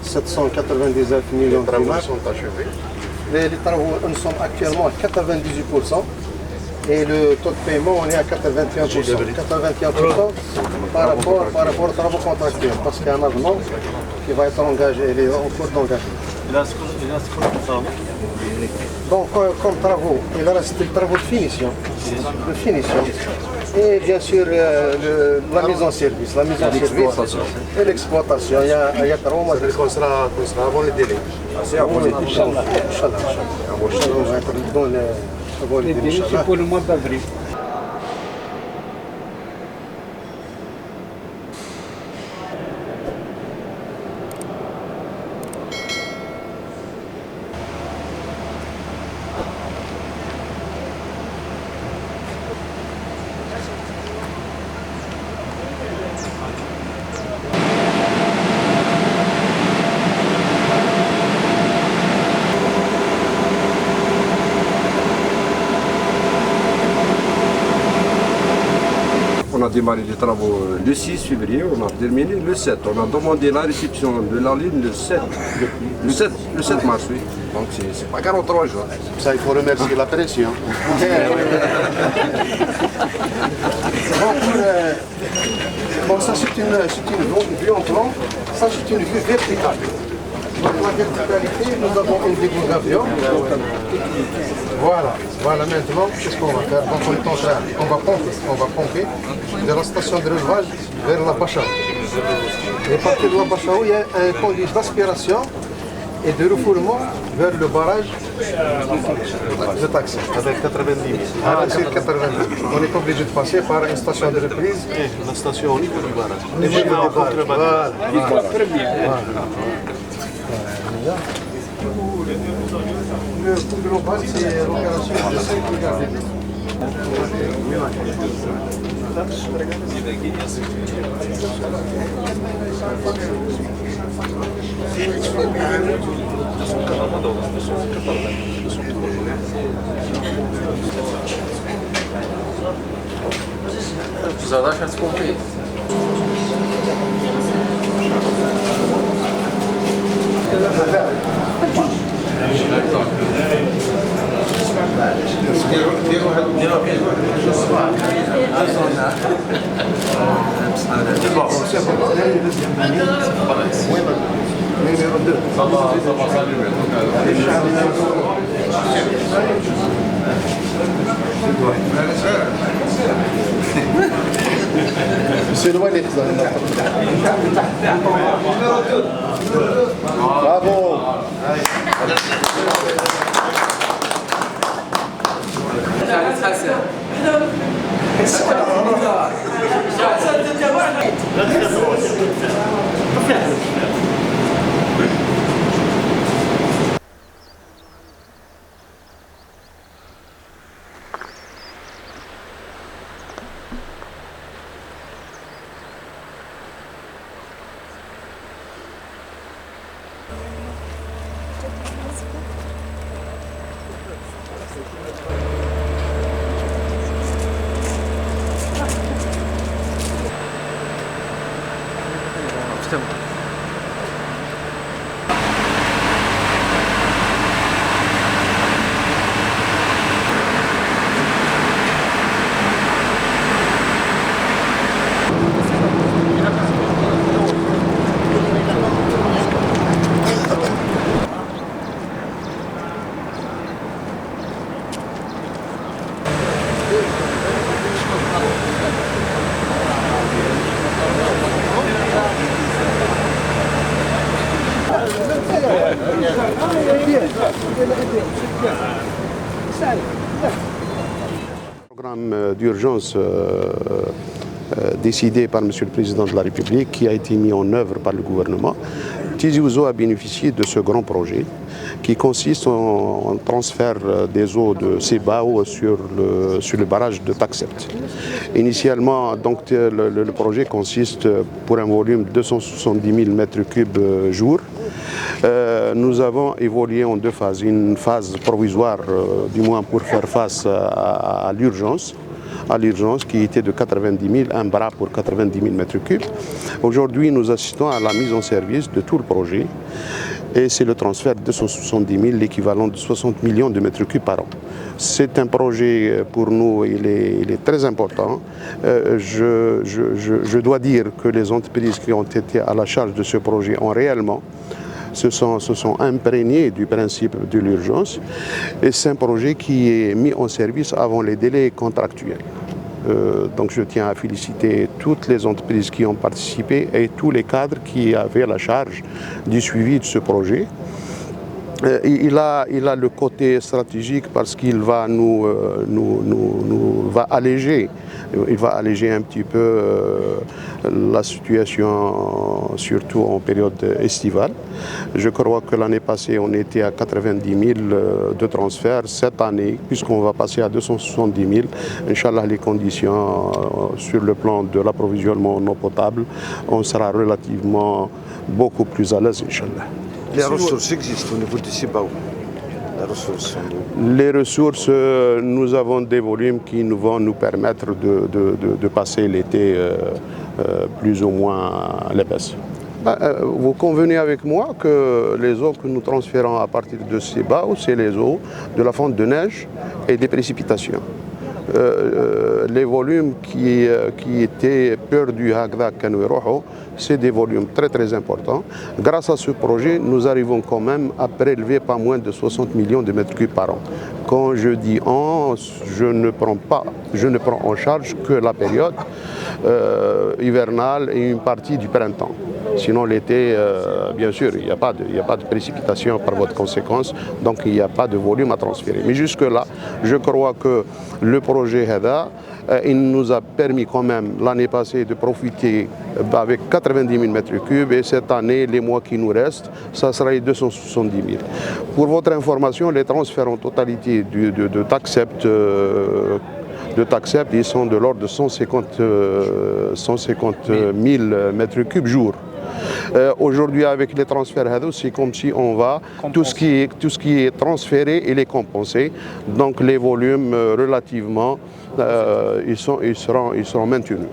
$799 millions. Les travaux sont achevés. Les travaux, nous sommes actuellement à 98% et le taux de paiement, on est à 81%. 81% par rapport aux travaux contractuels, parce qu'il y a un avenant qui va être engagé, il est en cours d'engagement. Il reste combien de travaux? Donc, comme travaux, il reste les travaux de finition. Et bien sûr, la mise en service. Et l'exploitation. Il y a 3 mois. qu'on sera avant le délai. Inch'Allah. On va être avant le délai. C'est pour le mois d'avril. On a démarré les travaux le 6 février, on a terminé le 7. On a demandé la réception de la ligne le 7 mars, oui. Donc c'est pas 43 jours. Ça, il faut remercier la pression. Bon, ça c'est une vue en plan, ça c'est une vue verticale. Donc la verticalité, nous avons une dégoût d'avion. Voilà maintenant, qu'est-ce qu'on va faire? Donc on est en train, on va pomper de la station de relevage vers la Bachaou. Et à partir de la Bachaou, il y a un conduit d'aspiration et de refoulement vers le barrage de taxi. Avec 90 000. Sur 90 000. On est obligé de passer par une station de reprise. La station au niveau du barrage. Au niveau du barrage. Voilà. Le coût global, c'est l'opération de 5 milliards. Задача сколько? Monsieur le Walid. Bravo. Programme d'urgence décidé par M. le Président de la République, qui a été mis en œuvre par le gouvernement, Tizi Ouzou a bénéficié de ce grand projet qui consiste en transfert des eaux de Sebao sur le barrage de Taksept. Initialement, donc, le projet consiste pour un volume de 270 000 m3 jour. Nous avons évolué en deux phases. Une phase provisoire, du moins pour faire face à l'urgence qui était de 90 000, un bras pour 90 000 m3. Aujourd'hui, nous assistons à la mise en service de tout le projet et c'est le transfert de 270 000, l'équivalent de 60 millions de mètres cubes par an. C'est un projet pour nous, il est très important. Je dois dire que les entreprises qui ont été à la charge de ce projet ont réellement se sont imprégnés du principe de l'urgence et c'est un projet qui est mis en service avant les délais contractuels. Donc je tiens à féliciter toutes les entreprises qui ont participé et tous les cadres qui avaient la charge du suivi de ce projet. Il a le côté stratégique parce qu'il va va alléger un petit peu la situation, surtout en période estivale. Je crois que l'année passée, on était à 90 000 de transferts. Cette année, puisqu'on va passer à 270 000, Inch'Allah, les conditions sur le plan de l'approvisionnement en eau potable, on sera relativement beaucoup plus à l'aise, Inch'Allah. Les ressources existent au niveau du Sebao. Les ressources, nous avons des volumes qui vont nous permettre de passer l'été plus ou moins à l'épaisse. Vous convenez avec moi que les eaux que nous transférons à partir de Sebao, c'est les eaux de la fonte de neige et des précipitations. Les volumes qui étaient perdus à Agda, Kanouéroho, c'est des volumes très importants. Grâce à ce projet, nous arrivons quand même à prélever pas moins de 60 millions de mètres cubes par an. Quand je dis an, je ne prends en charge que la période hivernale et une partie du printemps. Sinon l'été, bien sûr, il n'y a pas de précipitation par votre conséquence, donc il n'y a pas de volume à transférer. Mais jusque-là, je crois que le projet HEDA, il nous a permis quand même l'année passée de profiter avec 90 000 m3 et cette année, les mois qui nous restent, ça sera les 270 000. Pour votre information, les transferts en totalité de Taksept, ils sont de l'ordre de 150 000 m3 jour. Aujourd'hui, avec les transferts, c'est comme si on va, tout ce qui est transféré, il est compensé. Donc les volumes, relativement, ils seront maintenus.